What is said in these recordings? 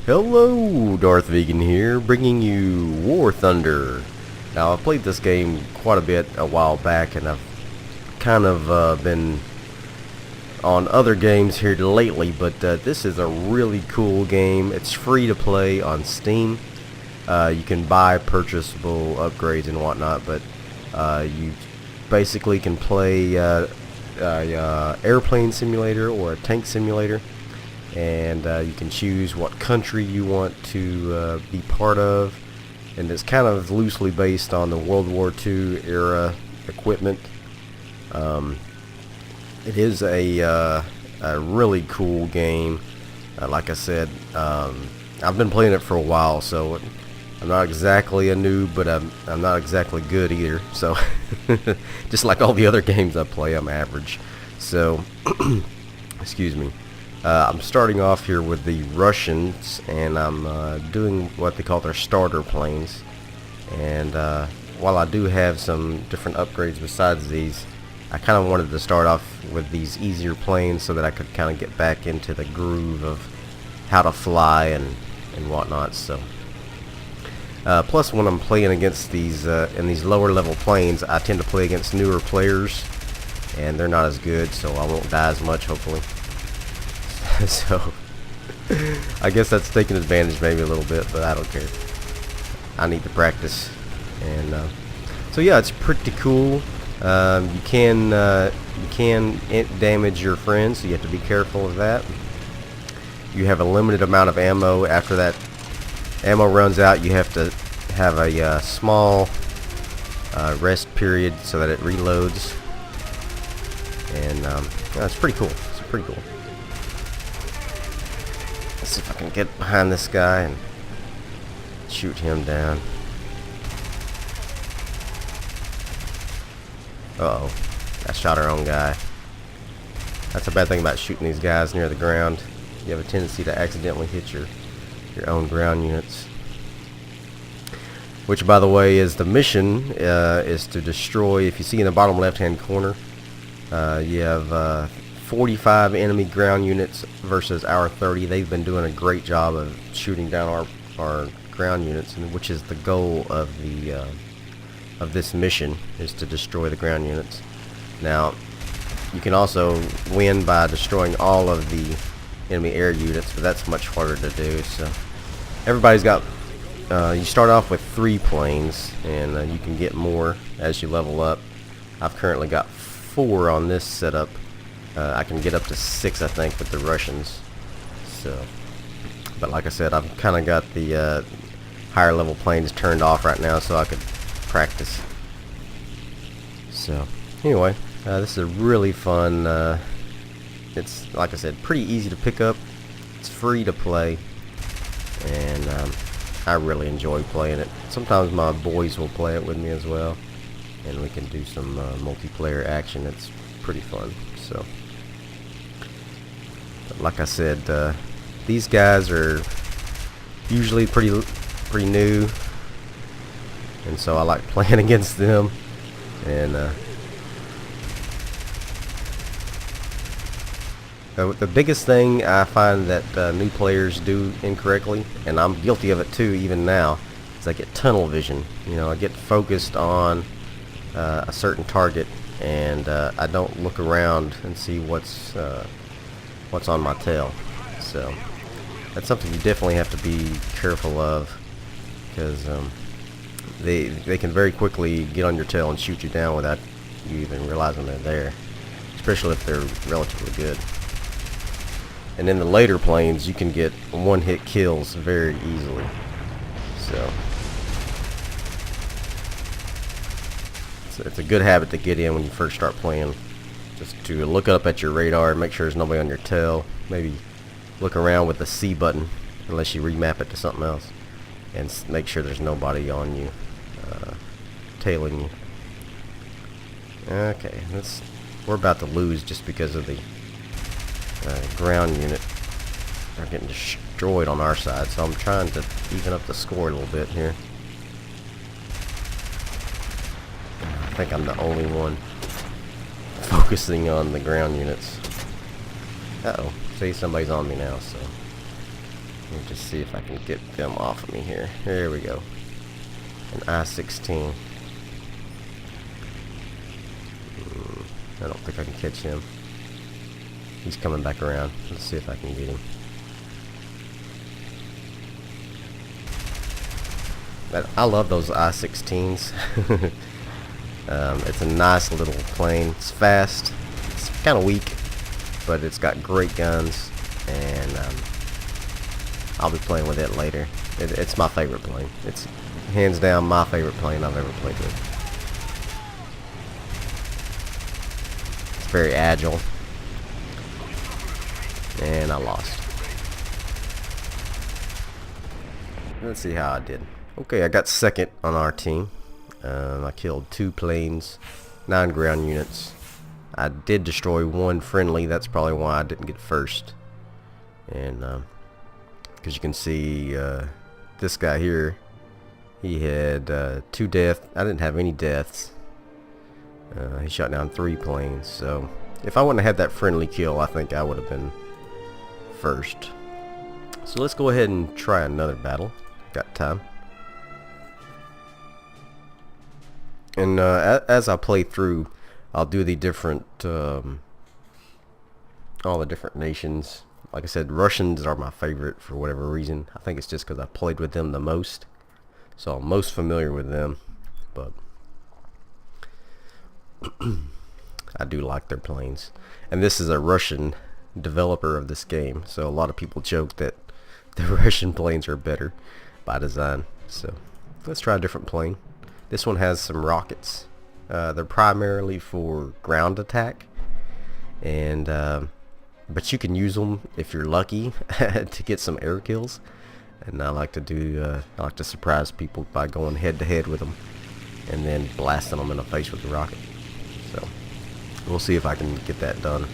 Hello, Darth Vegan here, bringing you War Thunder. Now, I've played this game quite a bit a while back, and I've kind of been on other games here lately, but this is a really cool game. It's free to play on Steam. You can buy purchasable upgrades and whatnot, but you basically can play airplane simulator or a tank simulator. And you can choose what country you want to be part of, and it's kind of loosely based on the World War II era equipment. It is a really cool game. Like I said, I've been playing it for a while, so I'm not exactly a noob, but I'm not exactly good either. So just like all the other games I play, I'm average. So excuse me. I'm starting off here with the Russians, and I'm doing what they call their starter planes. And while I do have some different upgrades besides these, I kind of wanted to start off with these easier planes so that I could kind of get back into the groove of how to fly and whatnot. So plus, when I'm playing against these in these lower level planes, I tend to play against newer players, and they're not as good, so I won't die as much, hopefully. So I guess that's taking advantage maybe a little bit, but I don't care. I need to practice. And so yeah, it's pretty cool. You can damage your friends, so you have to be careful of that. You have a limited amount of ammo. After that ammo runs out, you have to have a small rest period so that it reloads. And it's pretty cool. It's pretty cool. Let's see if I can get behind this guy and shoot him down. Uh-oh. I shot our own guy. That's a bad thing about shooting these guys near the ground. You have a tendency to accidentally hit your own ground units. Which, by the way, is the mission, is to destroy, if you see in the bottom left-hand corner, you have 45 enemy ground units versus our 30. They've been doing a great job of shooting down our ground units, which is the goal of the of this mission, is to destroy the ground units. Now, you can also win by destroying all of the enemy air units, but that's much harder to do. So everybody's got you start off with 3 planes, and you can get more as you level up. I've currently got 4 on this setup. I can get up to 6, I think, with the Russians. So, but like I said, I've kind of got the higher level planes turned off right now so I could practice. So, anyway, this is a really fun. It's, like I said, pretty easy to pick up. It's free to play, and I really enjoy playing it. Sometimes my boys will play it with me as well, and we can do some multiplayer action. It's pretty fun. So. But like I said, these guys are usually pretty new, and so I like playing against them. And the biggest thing I find that new players do incorrectly, and I'm guilty of it too even now, is I get tunnel vision. You know, I get focused on a certain target, and I don't look around and see what's on my tail. So that's something you definitely have to be careful of, because they can very quickly get on your tail and shoot you down without you even realizing they're there, especially if they're relatively good. And in the later planes, you can get one-hit kills very easily. So it's a good habit to get in when you first start playing, just to look up at your radar and make sure there's nobody on your tail. Maybe look around with the C button, unless you remap it to something else, and make sure there's nobody on you, tailing you. Okay, we're about to lose just because of the ground unit. They're getting destroyed on our side, so I'm trying to even up the score a little bit here. I think I'm the only one focusing on the ground units. Uh-oh. See, somebody's on me now, so Let me just see if I can get them off of me here. Here we go. An I-16. I don't think I can catch him. He's coming back around. Let's see if I can get him. But I love those I-16s. It's a nice little plane. It's fast. It's kind of weak, but it's got great guns, and I'll be playing with it later. It's my favorite plane. It's hands down my favorite plane I've ever played with. It's very agile. And I lost. Let's see how I did. Okay, I got second on our team. I killed 2 planes, 9 ground units. I did destroy 1 friendly. That's probably why I didn't get first. And because you can see this guy here, he had 2 deaths. I didn't have any deaths. He shot down 3 planes. So if I wouldn't have had that friendly kill, I think I would have been first. So let's go ahead and try another battle. Got time. And as I play through, I'll do the different, all the different nations. Like I said, Russians are my favorite for whatever reason. I think it's just because I played with them the most, so I'm most familiar with them. But I do like their planes. And this is a Russian developer of this game, so a lot of people joke that the Russian planes are better by design. So let's try a different plane. This one has some rockets. They're primarily for ground attack, and but you can use them if you're lucky to get some air kills. And I like to surprise people by going head to head with them and then blasting them in the face with the rocket. So we'll see if I can get that done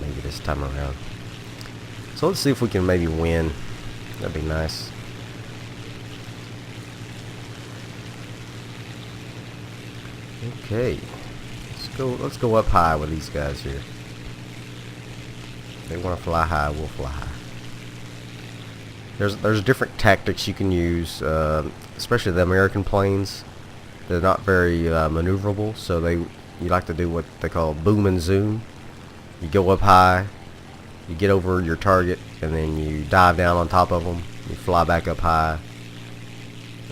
maybe this time around. So let's see if we can maybe win. That'd be nice. Okay, let's go up high with these guys here. If they want to fly high, we'll fly high. There's different tactics you can use, especially the American planes. They're not very maneuverable, so you like to do what they call boom and zoom. You go up high, you get over your target, and then you dive down on top of them. You fly back up high,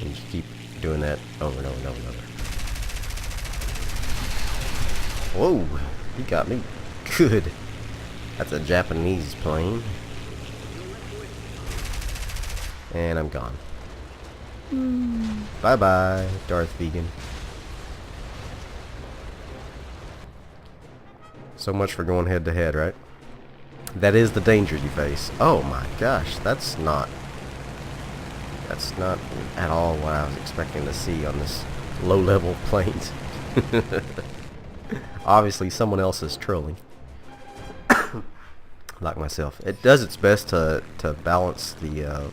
and you keep doing that over and over and over and over. Whoa, he got me good. That's a Japanese plane. And I'm gone. Bye bye, Darth Vegan. So much for going head to head, right? That is the danger you face. Oh my gosh, that's not at all what I was expecting to see on this low level planes. Obviously someone else is trolling. Like myself. It does its best to balance the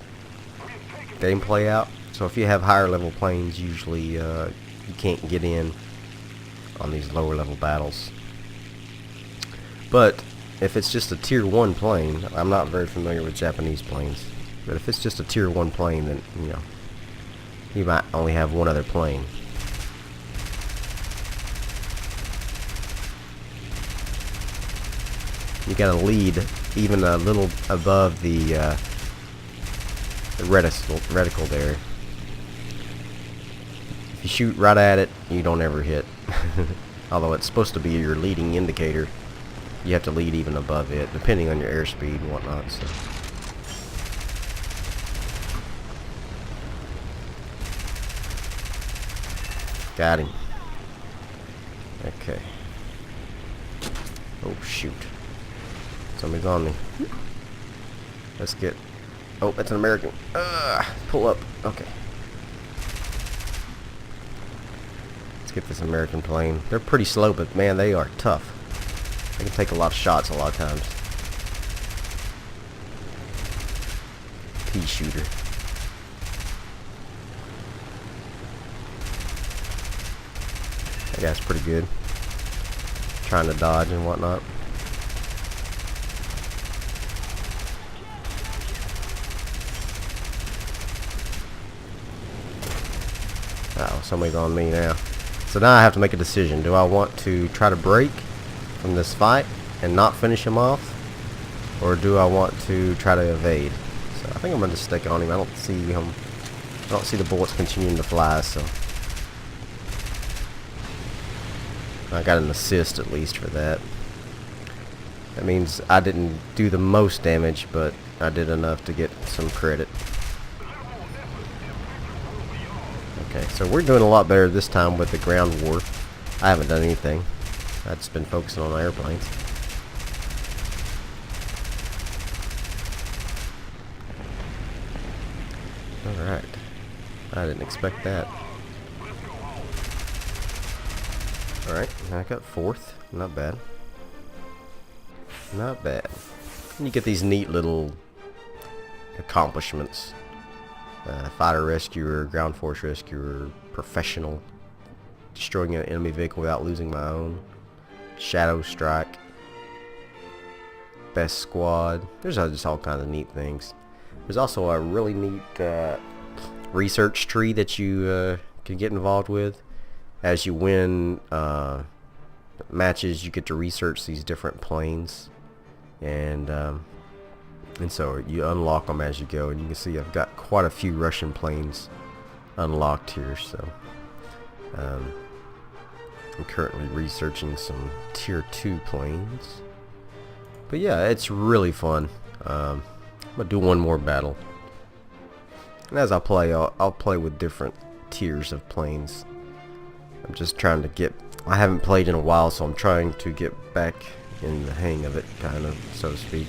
gameplay out. So if you have higher level planes, usually you can't get in on these lower level battles. But if it's just a tier 1 plane, I'm not very familiar with Japanese planes, but if it's just a tier 1 plane, then you might only have one other plane. You gotta lead even a little above the reticle there. If you shoot right at it, you don't ever hit. Although it's supposed to be your leading indicator, you have to lead even above it, depending on your airspeed and whatnot. So. Got him. Okay. Oh shoot. Somebody's on me. Let's get... Oh, that's an American. Pull up. Okay. Let's get this American plane. They're pretty slow, but man, they are tough. They can take a lot of shots a lot of times. Pea shooter. That guy's pretty good. Trying to dodge and whatnot. Uh-oh, somebody's on me now. So now I have to make a decision. Do I want to try to break from this fight and not finish him off? Or do I want to try to evade? So I think I'm going to just stick on him. I don't see him. I don't see the bullets continuing to fly, so I got an assist at least for that. That means I didn't do the most damage, but I did enough to get some credit. Okay, so we're doing a lot better this time with the ground war. I haven't done anything. I've just been focusing on airplanes. Alright. I didn't expect that. Alright, I got 4th. Not bad. Not bad. And you get these neat little accomplishments. Fighter rescuer, ground force rescuer, professional, destroying an enemy vehicle without losing my own, shadow strike, best squad. There's just all kinds of neat things. There's also a really neat research tree that you can get involved with. As you win matches, you get to research these different planes, and so you unlock them as you go. And you can see I've got quite a few Russian planes unlocked here. So I'm currently researching some tier 2 planes. But yeah, it's really fun. I'm gonna do one more battle, and as I play, I'll play with different tiers of planes. I'm just trying to get. I haven't played in a while, so I'm trying to get back in the hang of it, kind of, so to speak.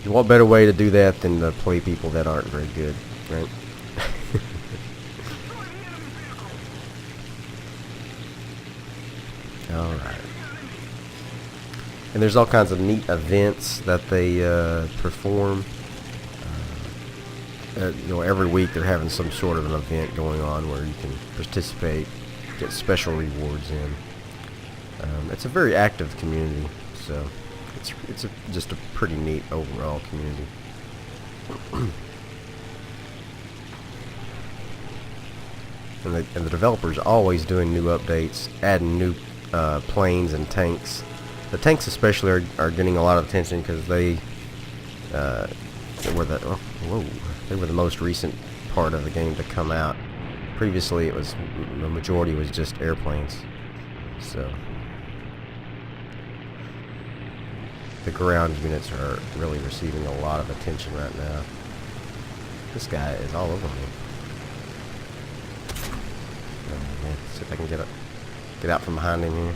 What better way to do that than to play people that aren't very good, right? Alright. And there's all kinds of neat events that they perform. You know, every week they're having some sort of an event going on where you can participate, get special rewards in. It's a very active community, so it's just a pretty neat overall community. And the developers are always doing new updates, adding new planes and tanks. The tanks especially are getting a lot of attention because they were the most recent part of the game to come out. Previously, it was the majority was just airplanes. So the ground units are really receiving a lot of attention right now. This guy is all over me. Oh, man. See if I can get out from behind him here.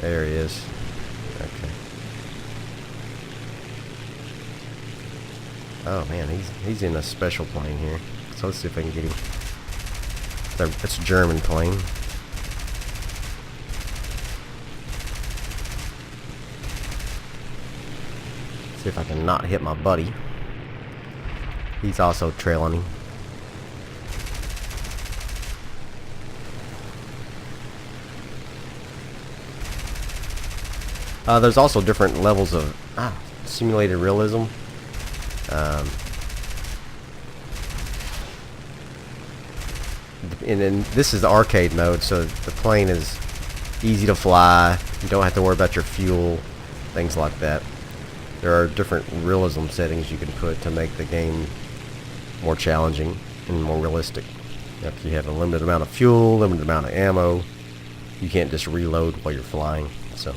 There he is. Okay. Oh man, he's in a special plane here. So let's see if I can get him. It's a German plane. See if I can not hit my buddy. He's also trailing him. There's also different levels of simulated realism. And then this is the arcade mode, so the plane is easy to fly. You don't have to worry about your fuel, things like that. There are different realism settings you can put to make the game more challenging and more realistic. If you have a limited amount of fuel, limited amount of ammo, you can't just reload while you're flying, so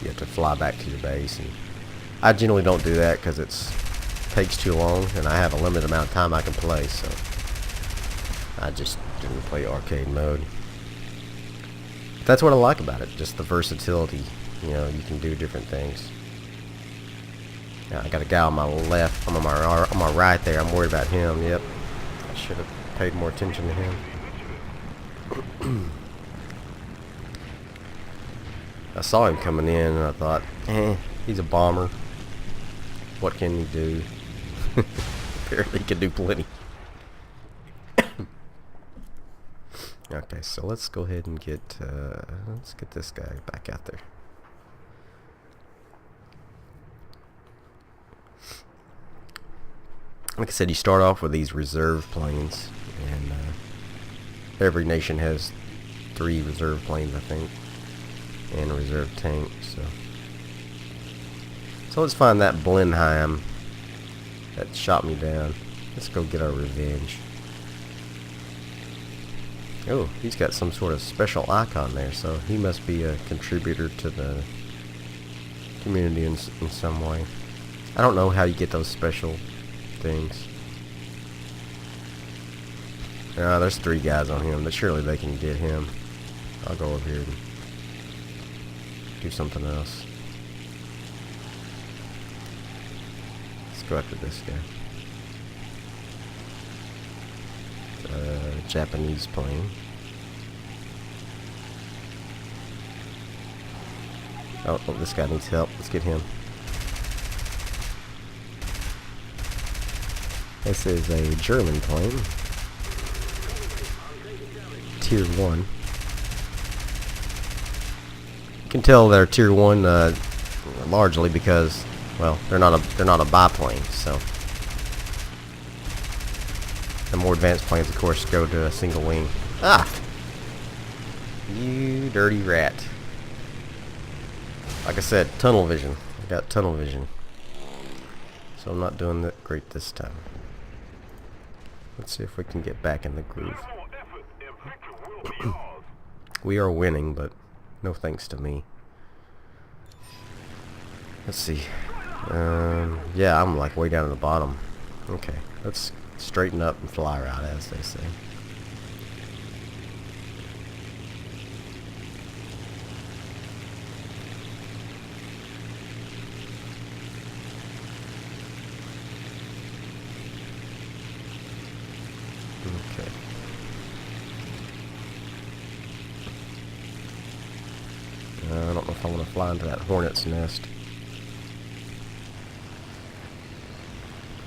you have to fly back to your base. And I generally don't do that because it takes too long, and I have a limited amount of time I can play, so I just didn't play arcade mode. But that's what I like about it, just the versatility. You know, you can do different things. Now I got a guy on my left. I'm on my right there. I'm worried about him. Yep, I should have paid more attention to him. I saw him coming in, and I thought, he's a bomber. What can he do? Apparently he can do plenty. Okay, so let's go ahead and let's get this guy back out there. Like I said, you start off with these reserve planes, every nation has 3 reserve planes, I think, and a reserve tank. So let's find that Blenheim that shot me down. Let's go get our revenge. Oh, he's got some sort of special icon there, so he must be a contributor to the community in some way. I don't know how you get those special things. There's 3 guys on him, but surely they can get him. I'll go over here and do something else. Let's go after this guy. Japanese plane. Oh, this guy needs help. Let's get him. This is a German plane. Tier 1. You can tell they're Tier 1 largely because, well, they're not a biplane, so the more advanced planes, of course, go to a single wing. Ah! You dirty rat. Like I said, tunnel vision. I got tunnel vision. So I'm not doing that great this time. Let's see if we can get back in the groove. We are winning, but no thanks to me. Let's see. Yeah, I'm like way down at the bottom. Okay, let's straighten up and fly right, as they say. Okay. I don't know if I want to fly into that hornet's nest.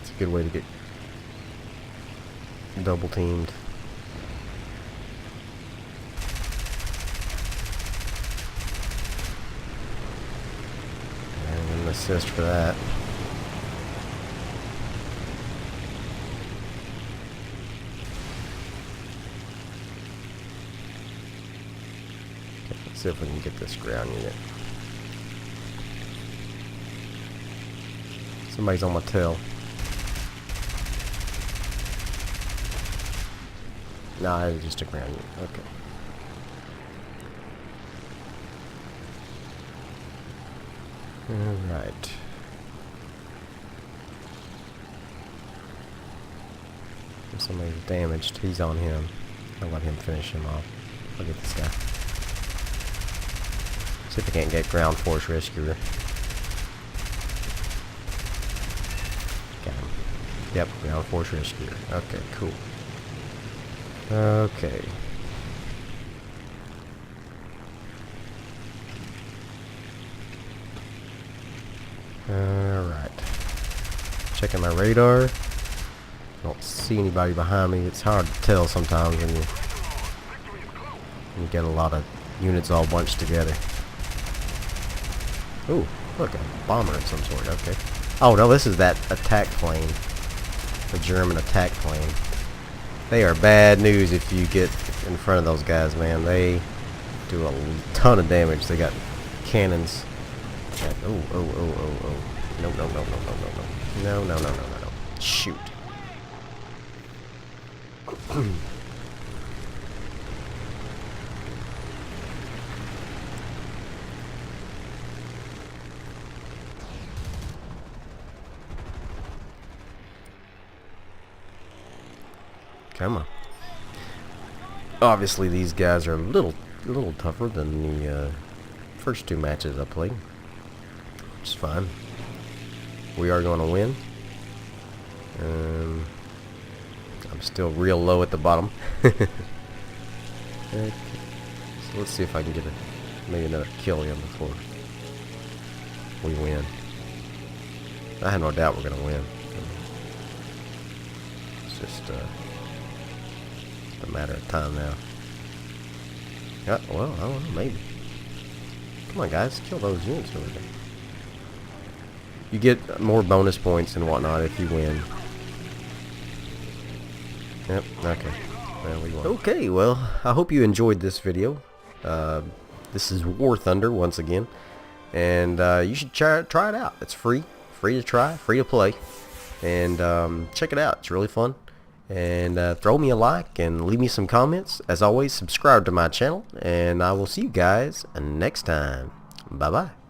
It's a good way to get double teamed. And an assist for that. Okay, let's see if we can get this ground unit. Somebody's on my tail. Nah, it was just a ground unit. Okay. Alright. If somebody's damaged, he's on him. I'll let him finish him off. I'll get this guy. See if I can't get ground force rescuer. Got him. Yep, ground force rescuer. Okay, cool. Okay. Alright. Checking my radar. Don't see anybody behind me. It's hard to tell sometimes when you get a lot of units all bunched together. Ooh, look, a bomber of some sort. Okay. Oh no, this is that attack plane. The German attack plane. They are bad news if you get in front of those guys, man. They do a ton of damage. They got cannons. Oh. No. No. Shoot. Come on. Obviously, these guys are a little tougher than the first 2 matches I played. Which is fine. We are going to win. I'm still real low at the bottom. Okay. So let's see if I can get maybe another kill in before we win. I have no doubt we're going to win. It's just a matter of time now. Yeah, well, I don't know, maybe. Come on, guys, kill those units over there. You get more bonus points and whatnot if you win. Yep, okay. Well, we won. Okay, well, I hope you enjoyed this video. This is War Thunder once again, and you should try it out. It's free to try, free to play, and check it out. It's really fun. And throw me a like and leave me some comments. As always, subscribe to my channel, and I will see you guys next time. Bye bye.